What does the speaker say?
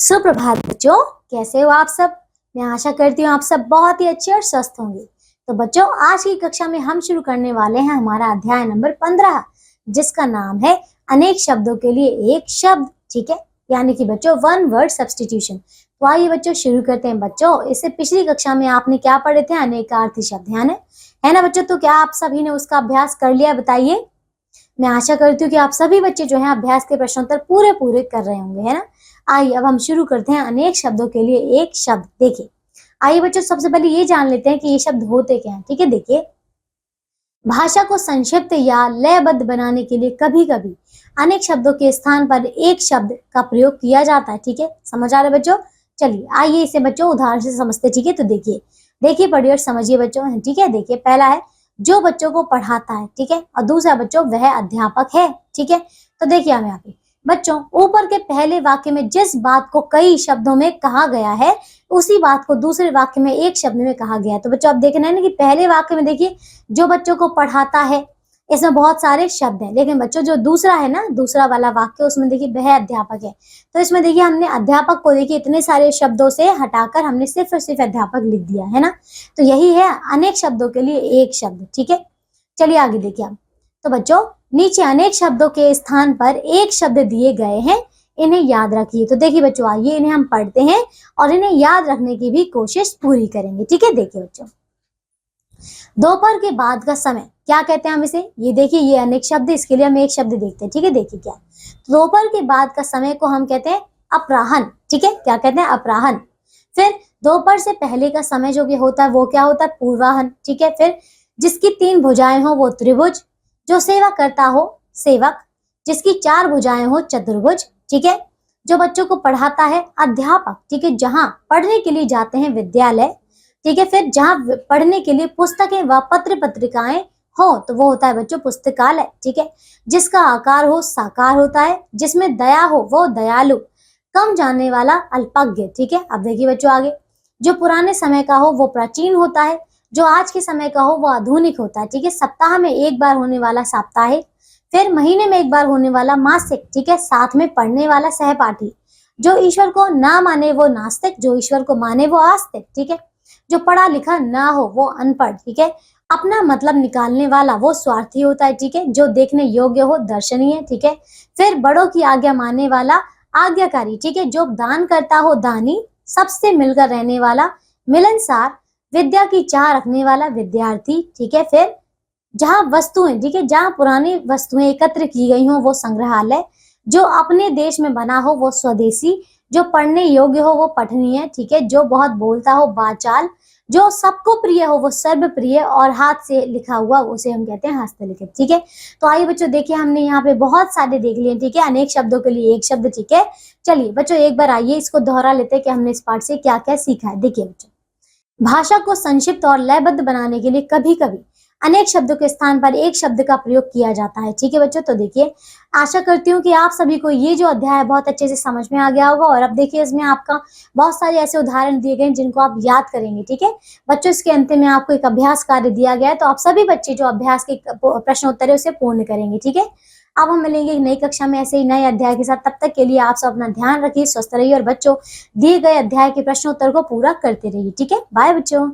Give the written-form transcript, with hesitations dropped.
सुप्रभात बच्चों, कैसे हो आप सब। मैं आशा करती हूँ आप सब बहुत ही अच्छे और स्वस्थ होंगे। तो बच्चों, आज की कक्षा में हम शुरू करने वाले हैं हमारा अध्याय नंबर 15, जिसका नाम है अनेक शब्दों के लिए एक शब्द। ठीक है, यानी कि बच्चों वन वर्ड सब्स्टिट्यूशन। तो आइए बच्चों शुरू करते हैं। बच्चों, इससे पिछली कक्षा में आपने क्या पढ़े थे? अनेकार्थी शब्द, है ना बच्चों। तो क्या आप सभी ने उसका अभ्यास कर लिया? बताइए। मैं आशा करती हूँ कि आप सभी बच्चे जो हैं अभ्यास के प्रश्नोत्तर पूरे पूरे कर रहे होंगे, है ना। आइए अब हम शुरू करते हैं अनेक शब्दों के लिए एक शब्द। देखिए, आइए बच्चों सबसे पहले ये जान लेते हैं कि ये शब्द होते क्या हैं। ठीक है, देखिए, भाषा को संक्षिप्त या लयबद्ध बनाने के लिए कभी कभी अनेक शब्दों के स्थान पर एक शब्द का प्रयोग किया जाता है। ठीक है, समझ आ रहा है बच्चों। चलिए आइए इसे बच्चों उदाहरण से समझते। ठीक है, तो देखिए देखिए पढ़िए और समझिए बच्चों। ठीक है, देखिए पहला है जो बच्चों को पढ़ाता है। ठीक है, और दूसरा बच्चों वह अध्यापक है। ठीक है, तो देखिए हम यहाँ पे बच्चों ऊपर के पहले वाक्य में जिस बात को कई शब्दों में कहा गया है, उसी बात को दूसरे वाक्य में एक शब्द में कहा गया है। तो बच्चों अब देखना है ना कि पहले वाक्य में देखिए जो बच्चों को पढ़ाता है, इसमें बहुत सारे शब्द हैं, लेकिन बच्चों जो दूसरा है ना, दूसरा वाला वाक्य, उसमें देखिए वह अध्यापक है। तो इसमें देखिए हमने अध्यापक को देखिए इतने सारे शब्दों से हटाकर हमने सिर्फ और सिर्फ अध्यापक लिख दिया है ना। तो यही है अनेक शब्दों के लिए एक शब्द। ठीक है, चलिए आगे देखिए अब। तो बच्चों नीचे अनेक शब्दों के स्थान पर एक शब्द दिए गए हैं, इन्हें याद रखिए। तो देखिए बच्चों, आइए इन्हें हम पढ़ते हैं और इन्हें याद रखने की भी कोशिश पूरी करेंगे। ठीक है, देखिए बच्चों, दोपहर के बाद का समय क्या कहते हैं हम इसे? ये देखिए ये अनेक शब्द, इसके लिए हम एक शब्द देखते हैं। ठीक है, देखिए क्या, दोपहर के बाद का समय को हम कहते हैं अपराह्न। ठीक है, क्या कहते हैं? अपराह्न। फिर दोपहर से पहले का समय जो कि होता है वो क्या होता है? पूर्वाह्न। ठीक है, फिर जिसकी 3 भुजाएं हो वो त्रिभुज, जो सेवा करता हो सेवक, जिसकी 4 भुजाएं हो चतुर्भुज। ठीक है, जो बच्चों को पढ़ाता है अध्यापक। ठीक है, जहां पढ़ने के लिए जाते हैं विद्यालय। ठीक है, फिर जहां पढ़ने के लिए पुस्तकें व पत्र पत्रिकाएं हो तो वो होता है बच्चों पुस्तकालय। ठीक है, जिसका आकार हो साकार होता है, जिसमें दया हो वो दयालु, कम जानने वाला अल्पज्ञ। ठीक है, अब देखिए बच्चों आगे, जो पुराने समय का हो वो प्राचीन होता है, जो आज के समय का हो वो आधुनिक होता है। ठीक है, सप्ताह में एक बार होने वाला साप्ताहिक, फिर महीने में एक बार होने वाला मासिक। ठीक है, साथ में पढ़ने वाला सहपाठी, जो ईश्वर को ना माने वो नास्तिक, जो ईश्वर को माने वो आस्तिक। ठीक है, जो पढ़ा लिखा ना हो वो अनपढ़। ठीक है, अपना मतलब निकालने वाला वो स्वार्थी होता है। ठीक है, जो देखने योग्य हो दर्शनीय। ठीक है, फिर बड़ों की आज्ञा मानने वाला आज्ञाकारी। ठीक है, जो दान करता हो दानी, सबसे मिलकर रहने वाला मिलनसार, विद्या की चाह रखने वाला विद्यार्थी। ठीक है, फिर जहां वस्तुएं, ठीक है, जहां पुरानी वस्तुएं एकत्र की गई हो वो संग्रहालय, जो अपने देश में बना हो वो स्वदेशी, जो पढ़ने योग्य हो वो पठनीय। ठीक है, जो बहुत बोलता हो बाचाल, जो सबको प्रिय हो वो सर्वप्रिय, और हाथ से लिखा हुआ उसे हम कहते हैं हस्तलिखित। ठीक है, तो आइए बच्चों देखिए हमने यहाँ पे बहुत सारे देख लिए। ठीक है, अनेक शब्दों के लिए एक शब्द। ठीक है, चलिए बच्चों एक बार आइए इसको दोहरा लेते हैं कि हमने इस पाठ से क्या क्या सीखा है। देखिए बच्चों, भाषा को संक्षिप्त और लयबद्ध बनाने के लिए कभी कभी अनेक शब्दों के स्थान पर एक शब्द का प्रयोग किया जाता है। ठीक है बच्चों, तो देखिए आशा करती हूँ कि आप सभी को ये जो अध्याय है बहुत अच्छे से समझ में आ गया होगा। और अब देखिए इसमें आपका बहुत सारे ऐसे उदाहरण दिए गए हैं जिनको आप याद करेंगे। ठीक है बच्चों, इसके अंत में आपको एक अभ्यास कार्य दिया गया है, तो आप सभी बच्चे जो अभ्यास के प्रश्न उत्तर है उसे पूर्ण करेंगे। ठीक है, अब हम मिलेंगे एक नई कक्षा में ऐसे ही नए अध्याय के साथ। तब तक के लिए आप सब अपना ध्यान रखिए, स्वस्थ रहिए और बच्चों दिए गए अध्याय के प्रश्नोत्तर को पूरा करते रहिए। ठीक है, बाय बच्चों।